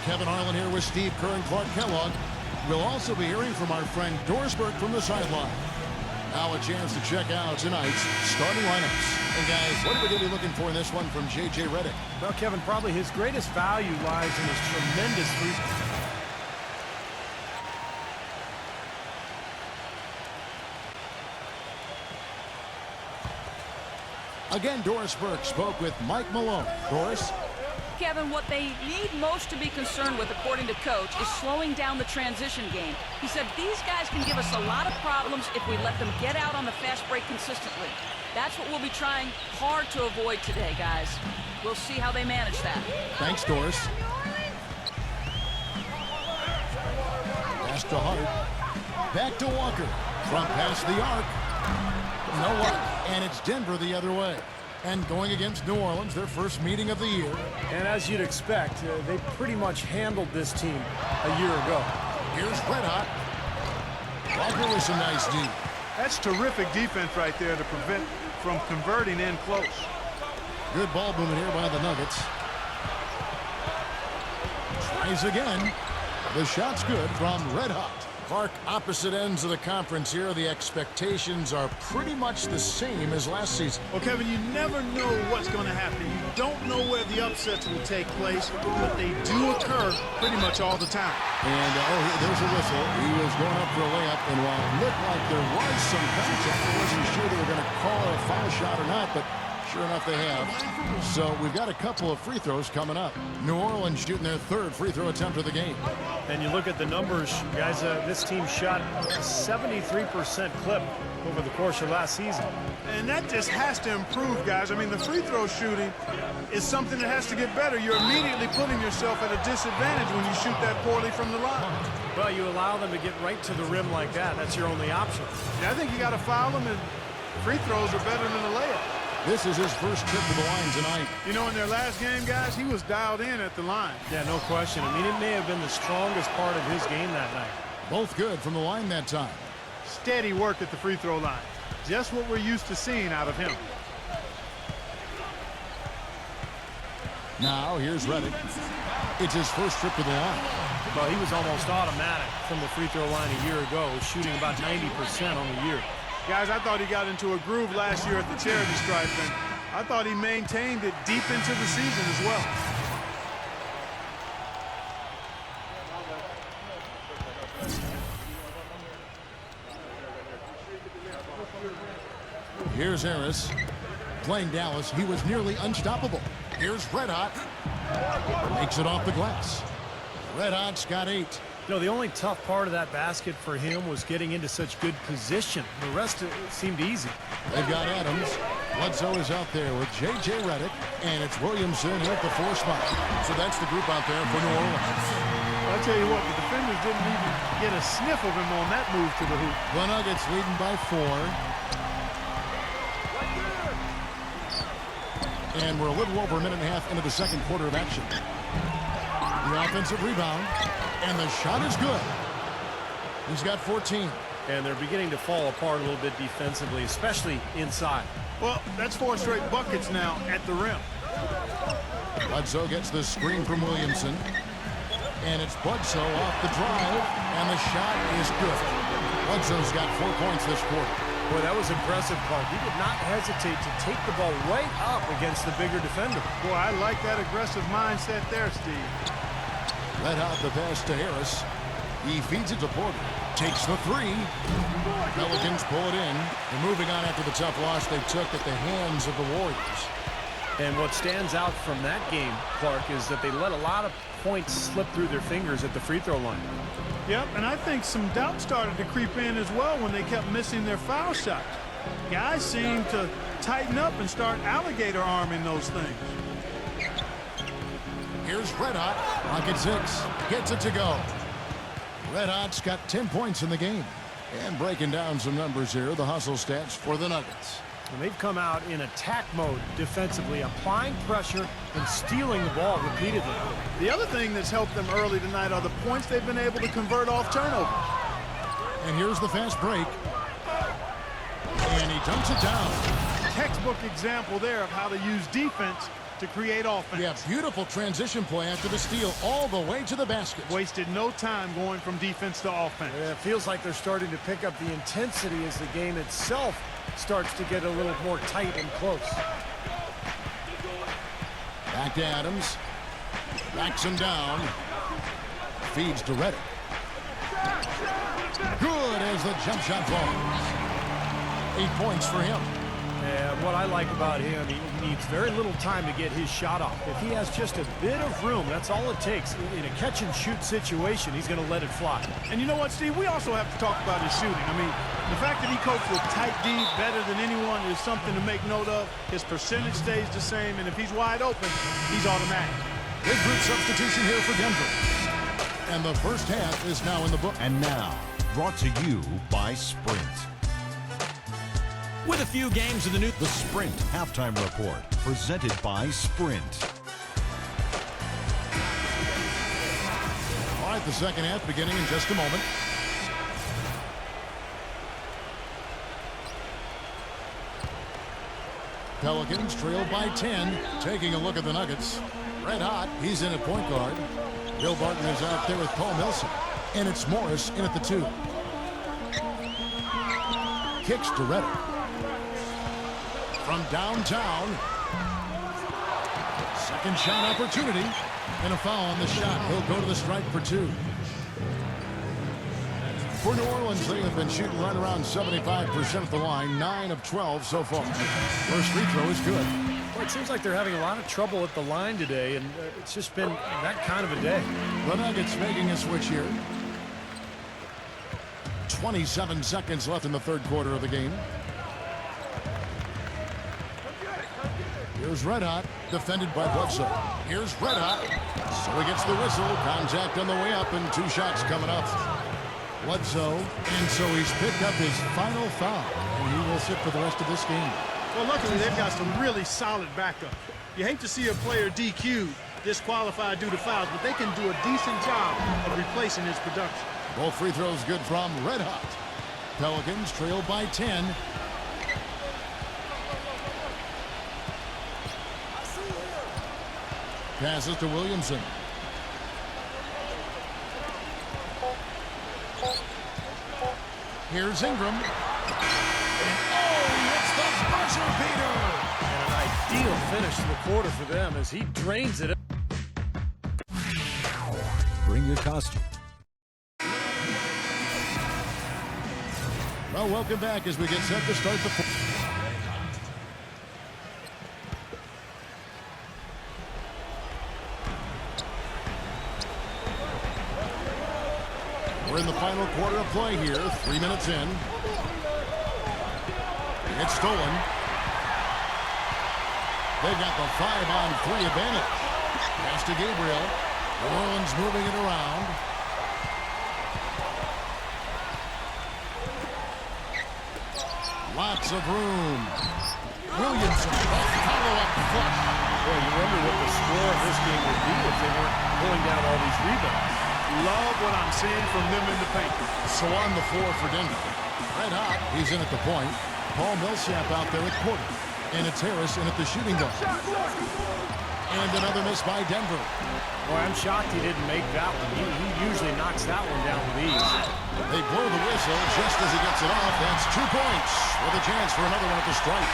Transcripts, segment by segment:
Kevin Harlan here with Steve Kerr and Clark Kellogg. We'll also be hearing from our friend Dorsberg from the sideline. Now a chance to check out tonight's starting lineups. And guys, what are we going to be looking for in this one from J.J. Redick? Well, Kevin, probably his greatest value lies in his tremendous free. Again, Dorsberg spoke with Mike Malone. Doris? Kevin, what they need most to be concerned with, according to Coach, is slowing down the transition game. He said these guys can give us a lot of problems if we let them get out on the fast break consistently. That's what we'll be trying hard to avoid today, guys. We'll see how they manage that. Thanks, Doris. Pass to Hart. Back to Walker. Front past the arc. No luck. And it's Denver the other way. And going against New Orleans, their first meeting of the year. And as you'd expect, they pretty much handled this team a year ago. Here's Red Hot. Walker with some nice D. That's terrific defense right there to prevent from converting in close. Good ball movement here by the Nuggets. Tries again. The shot's good from Red Hot. Clark, opposite ends of the conference here. The expectations are pretty much the same as last season. Well, Kevin, you never know what's going to happen. You don't know where the upsets will take place, but they do occur pretty much all the time. And, there's a whistle. He was going up for a layup, and while it looked like there was some contact, I wasn't sure they were going to call it a foul shot or not, but sure enough, they have. So we've got a couple of free throws coming up. New Orleans shooting their third free throw attempt of the game. And you look at the numbers, guys, this team shot a 73% clip over the course of last season. And that just has to improve, guys. I mean, the free throw shooting is something that has to get better. You're immediately putting yourself at a disadvantage when you shoot that poorly from the line. Well, you allow them to get right to the rim like that. That's your only option. Yeah, I think you got to foul them, and free throws are better than a layup. This is his first trip to the line tonight. You know, in their last game, guys, he was dialed in at the line. Yeah, no question. I mean, it may have been the strongest part of his game that night. Both good from the line that time. Steady work at the free throw line. Just what we're used to seeing out of him. Now, here's Redick. It's his first trip to the line. Well, he was almost automatic from the free throw line a year ago, shooting about 90% on the year. Guys, I thought he got into a groove last year at the charity stripe, and I thought he maintained it deep into the season as well. Here's Harris. Playing Dallas, he was nearly unstoppable. Here's Red Hot. Makes it off the glass. Red Hot's got 8. You know, the only tough part of that basket for him was getting into such good position. The rest of it seemed easy. They've got Adams. Bledsoe is out there with J.J. Redick, and it's Williamson at the 4 spot. So that's the group out there for New Orleans. I'll tell you what, the defenders didn't even get a sniff of him on that move to the hoop. The Nuggets leading by 4. And we're a little over a minute and a half into the second quarter of action. The offensive rebound. And the shot is good. He's got 14. And they're beginning to fall apart a little bit defensively, especially inside. Well, that's 4 straight buckets now at the rim. Bledsoe gets the screen from Williamson. And it's Bledsoe off the drive. And the shot is good. Bledsoe's got 4 points this quarter. Boy, that was impressive, Clark. He did not hesitate to take the ball right up against the bigger defender. Boy, I like that aggressive mindset there, Steve. Red Hot the pass to Harris. He feeds it to Porter. Takes the 3. Pelicans pull it in. They're moving on after the tough loss they took at the hands of the Warriors. And what stands out from that game, Clark, is that they let a lot of points slip through their fingers at the free throw line. Yep, and I think some doubt started to creep in as well when they kept missing their foul shots. Guys seem to tighten up and start alligator arming those things. Here's Red Hot. Pocket 6. Gets it to go. Red Hot's got 10 points in the game. And breaking down some numbers here, the hustle stats for the Nuggets. And they've come out in attack mode defensively, applying pressure and stealing the ball repeatedly. The other thing that's helped them early tonight are the points they've been able to convert off turnovers. And here's the fast break. And he dunks it down. Textbook example there of how to use defense to create offense. Yeah, beautiful transition play after the steal all the way to the basket. Wasted no time going from defense to offense. Yeah, it feels like they're starting to pick up the intensity as the game itself starts to get a little more tight and close. Back to Adams. Backs him down. Feeds to Reddick. Good as the jump shot falls. 8 points for him. And what I like about him, he needs very little time to get his shot off. If he has just a bit of room, that's all it takes. In a catch-and-shoot situation, he's going to let it fly. And you know what, Steve? We also have to talk about his shooting. I mean, the fact that he copes with tight D better than anyone is something to make note of. His percentage stays the same, and if he's wide open, he's automatic. Big group substitution here for Denver. And the first half is now in the book. And now, brought to you by Sprint. With a few games of the Sprint Halftime Report, presented by Sprint. All right, the second half beginning in just a moment. Pelicans trail by 10. Taking a look at the Nuggets. Red hot. He's in at point guard. Bill Barton is out there with Paul Millsap. And it's Morris in at the 2. Kicks to Reddick. From downtown. Second shot opportunity. And a foul on the shot. He'll go to the strike for 2. For New Orleans, they have been shooting right around 75% at the line. 9 of 12 so far. First free throw is good. Well, it seems like they're having a lot of trouble at the line today, and it's just been that kind of a day. The Nuggets making a switch here. 27 seconds left in the third quarter of the game. Here's Red Hot, defended by Bledsoe. Here's Red Hot. So he gets the whistle. Contact on the way up, and 2 shots coming up. Bledsoe, and so he's picked up his final foul, and he will sit for the rest of this game. Well, luckily, they've got some really solid backup. You hate to see a player DQ'd, disqualified due to fouls, but they can do a decent job of replacing his production. Both free throws good from Red Hot. Pelicans trail by 10. Passes to Williamson. Here's Ingram. And oh, it's the buzzer beater. And an ideal finish to the quarter for them as he drains it. Bring your costume. Well, welcome back as we get set to start the fourth. We're in the final quarter of play here. 3 minutes in. It's stolen. They've got the 5-on-3 advantage. Pass to Gabriel. New Orleans moving it around. Lots of room. Williamson, follow-up flush. Boy, you wonder what the score of this game would be if they weren't pulling down all these rebounds. Love what I'm seeing from them in the paint. So on the floor for Denver. Red hot. He's in at the point. Paul Millsap out there at quarter. And it's Harris in at the shooting guard. And another miss by Denver. Boy, I'm shocked he didn't make that one. He usually knocks that one down with ease. They blow the whistle just as he gets it off. That's 2 points with a chance for another one at the strike.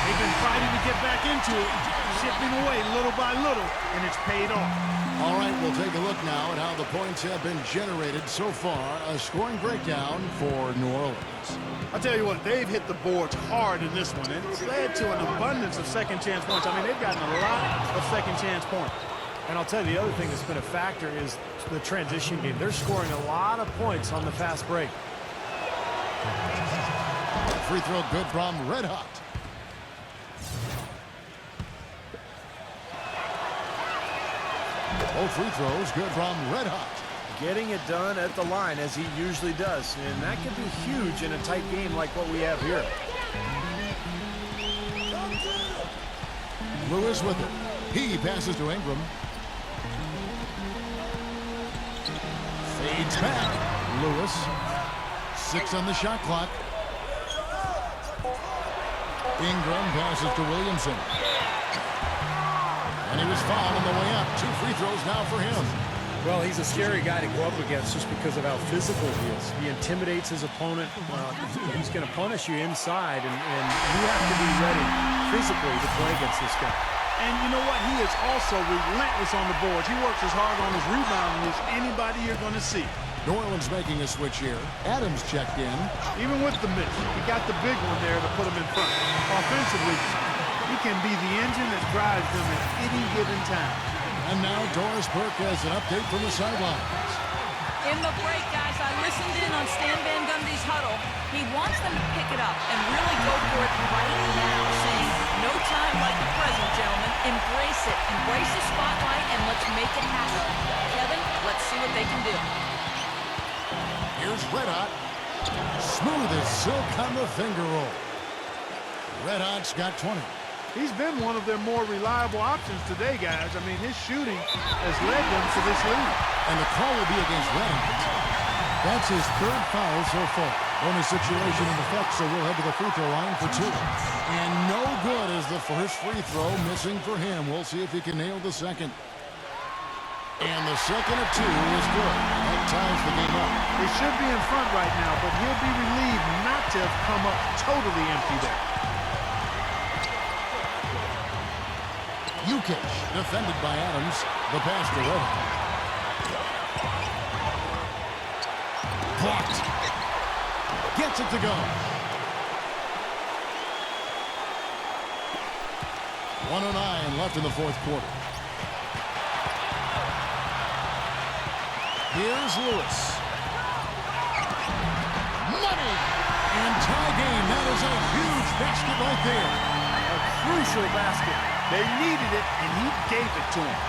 They've been fighting to get back into it, chipping away little by little, and it's paid off. All right, we'll take a look now at how the points have been generated so far. A scoring breakdown for New Orleans. I'll tell you what, they've hit the boards hard in this one, and it's led to an abundance of second chance points. I mean, they've gotten a lot of second chance points. And I'll tell you, the other thing that's been a factor is the transition game. They're scoring a lot of points on the fast break. Free throw good from Red Hot. Both free throws good from Red Hot. Getting it done at the line as he usually does. And that can be huge in a tight game like what we have here. Lewis with it. He passes to Ingram. Fades back. Lewis. 6 on the shot clock. Ingram passes to Williamson. And he was fouled on the way up. 2 free throws now for him. Well, he's a scary guy to go up against just because of how physical he is. He intimidates his opponent. He's going to punish you inside, and you have to be ready physically to play against this guy. And you know what? He is also relentless on the boards. He works as hard on his rebounding as anybody you're going to see. New Orleans making a switch here. Adams checked in. Even with the miss, he got the big one there to put him in front. Offensively, he can be the engine that drives them at any given time. And now Doris Burke has an update from the sidelines. In the break, guys, I listened in on Stan Van Gundy's huddle. He wants them to pick it up and really go for it right now, saying, no time like the present, gentlemen. Embrace it. Embrace the spotlight, and let's make it happen. Kevin, let's see what they can do. Here's Red Hot. Smooth as silk on the finger roll. Red Hot's got 20. He's been one of their more reliable options today, guys. I mean, his shooting has led them to this lead. And the call will be against Red Hot. That's his 3rd foul so far. Only situation in effect, so we'll head to the free throw line for 2. And no good is the first free throw missing for him. We'll see if he can nail the second. And the second of 2 is good. That ties the game up. They should be in front right now, but he'll be relieved not to have come up totally empty there. Jukic, defended by Adams. The pass to Red Hot. Blocked. Gets it to go. 1:09 left in the 4th quarter. Here's Lewis. Money! And tie game. That is a huge basket right there. A crucial basket. They needed it, and he gave it to them.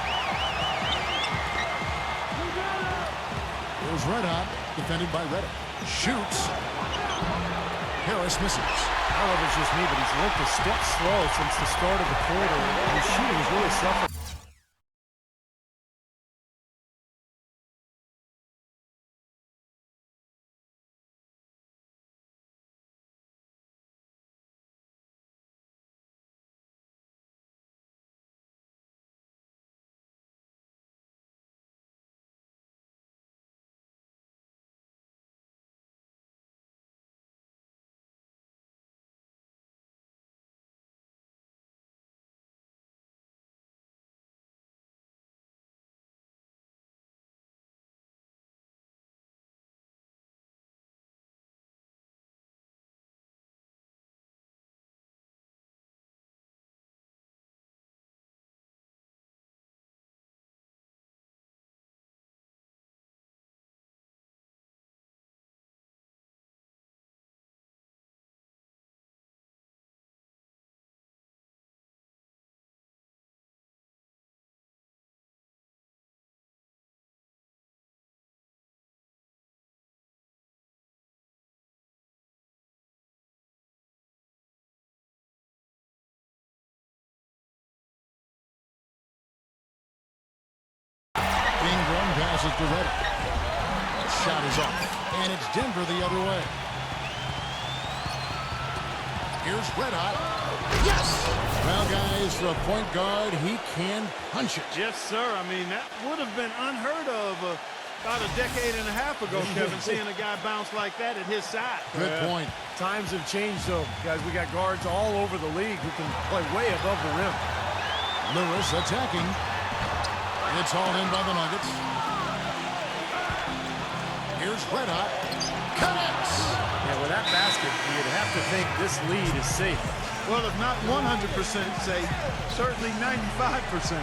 Here's Red Hot, defended by Reddick. Shoots. Harris misses. I don't know if it's just me, but he's looked a step slow since the start of the quarter. His shooting is really suffering. Ingram passes to Reddick. Shot is off. And it's Denver the other way. Here's Red Hot. Yes! Well, guys, for a point guard, he can punch it. Yes, sir. I mean, that would have been unheard of about a decade and a half ago, Kevin, seeing a guy bounce like that at his side. Good point. Times have changed, though. Guys, we got guards all over the league who can play way above the rim. Lewis attacking. It's hauled in by the Nuggets. Here's Red Hot. Connects! Yeah, with that basket, you'd have to think this lead is safe. Well, if not 100% safe, certainly 95%.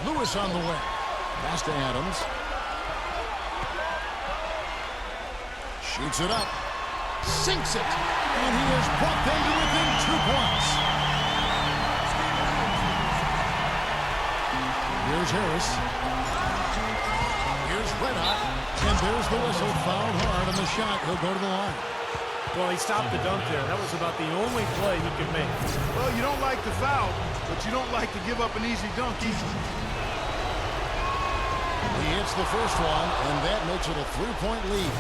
Lewis on the way. Pass to Adams. Shoots it up. Sinks it. And he has brought them to within 2 points. Here's Harris. Here's Red Hot. And there's the whistle. Fouled hard on the shot. He'll go to the line. Well, he stopped the dunk there. That was about the only play he could make. Well, you don't like the foul, but you don't like to give up an easy dunk either. He hits the first one, and that makes it a 3-point lead.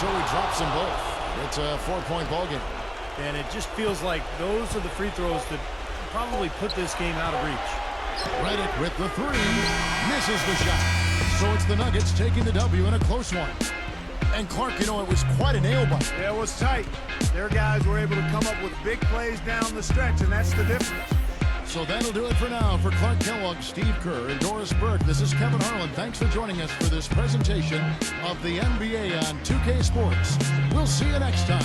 so he drops them both. It's a 4-point ball game. And it just feels like those are the free throws that probably put this game out of reach. Redick with the three. Misses the shot. So it's the Nuggets taking the W in a close one. And Clark, you know, it was quite a nail-biter. Yeah, it was tight. Their guys were able to come up with big plays down the stretch, and that's the difference. So that'll do it for now. For Clark Kellogg, Steve Kerr, and Doris Burke, this is Kevin Harlan. Thanks for joining us for this presentation of the NBA on 2K Sports. We'll see you next time.